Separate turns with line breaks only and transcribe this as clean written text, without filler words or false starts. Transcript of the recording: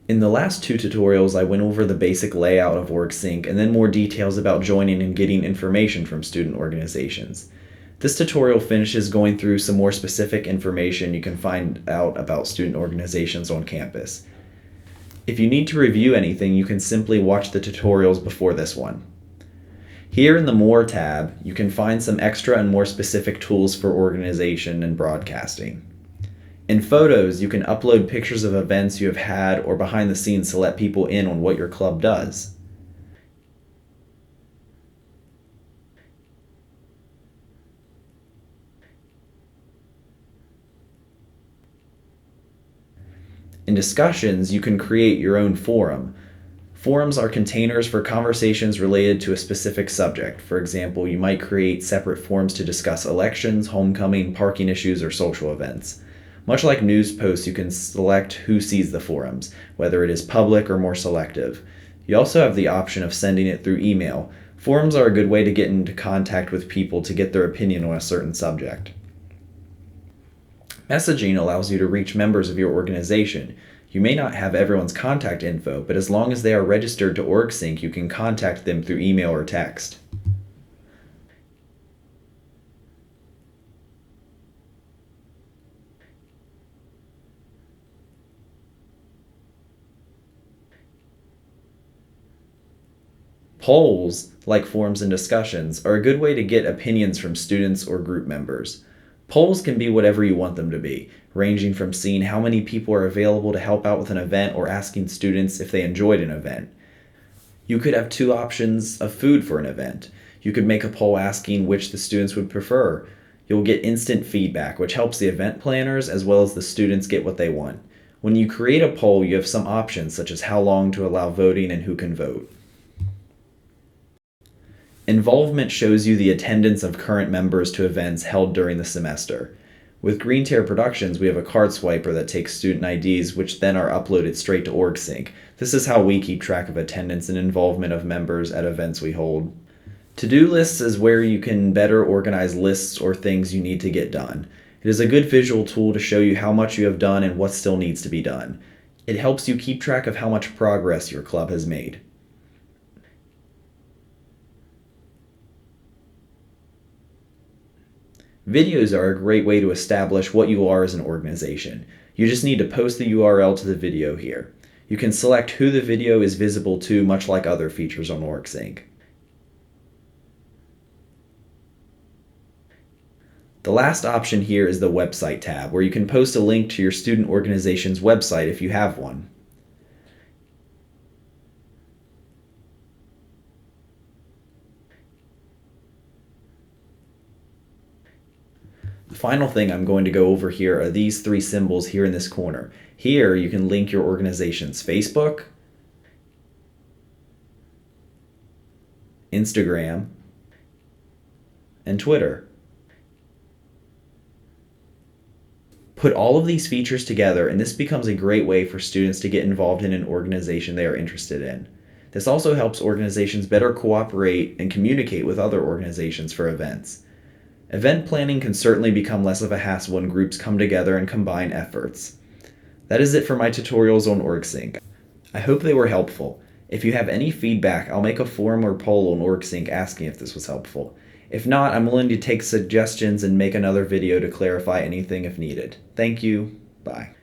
In the last two tutorials, I went over the basic layout of Orgsync and then more details about joining and getting information from student organizations. This tutorial finishes going through some more specific information you can find out about student organizations on campus. If you need to review anything, you can simply watch the tutorials before this one. Here in the More tab, you can find some extra and more specific tools for organization and broadcasting. In Photos, you can upload pictures of events you have had or behind the scenes to let people in on what your club does. In Discussions, you can create your own forum. Forums are containers for conversations related to a specific subject. For example, you might create separate forums to discuss elections, homecoming, parking issues, or social events. Much like news posts, you can select who sees the forums, whether it is public or more selective. You also have the option of sending it through email. Forums are a good way to get into contact with people to get their opinion on a certain subject. Messaging allows you to reach members of your organization. You may not have everyone's contact info, but as long as they are registered to Orgsync, you can contact them through email or text. Polls, like forums and discussions, are a good way to get opinions from students or group members. Polls can be whatever you want them to be, ranging from seeing how many people are available to help out with an event or asking students if they enjoyed an event. You could have two options of food for an event. You could make a poll asking which the students would prefer. You'll get instant feedback, which helps the event planners as well as the students get what they want. When you create a poll, you have some options such as how long to allow voting and who can vote. Involvement shows you the attendance of current members to events held during the semester. With Green Tear Productions, we have a card swiper that takes student IDs, which then are uploaded straight to Orgsync. This is how we keep track of attendance and involvement of members at events we hold. To-do lists is where you can better organize lists or things you need to get done. It is a good visual tool to show you how much you have done and what still needs to be done. It helps you keep track of how much progress your club has made. Videos are a great way to establish what you are as an organization. You just need to post the URL to the video here. You can select who the video is visible to, much like other features on Orgsync. The last option here is the Website tab, where you can post a link to your student organization's website if you have one. The final thing I'm going to go over here are these three symbols here in this corner. Here you can link your organization's Facebook, Instagram, and Twitter. Put all of these features together and this becomes a great way for students to get involved in an organization they are interested in. This also helps organizations better cooperate and communicate with other organizations for events. Event planning can certainly become less of a hassle when groups come together and combine efforts. That is it for my tutorials on Orgsync. I hope they were helpful. If you have any feedback, I'll make a forum or poll on Orgsync asking if this was helpful. If not, I'm willing to take suggestions and make another video to clarify anything if needed. Thank you. Bye.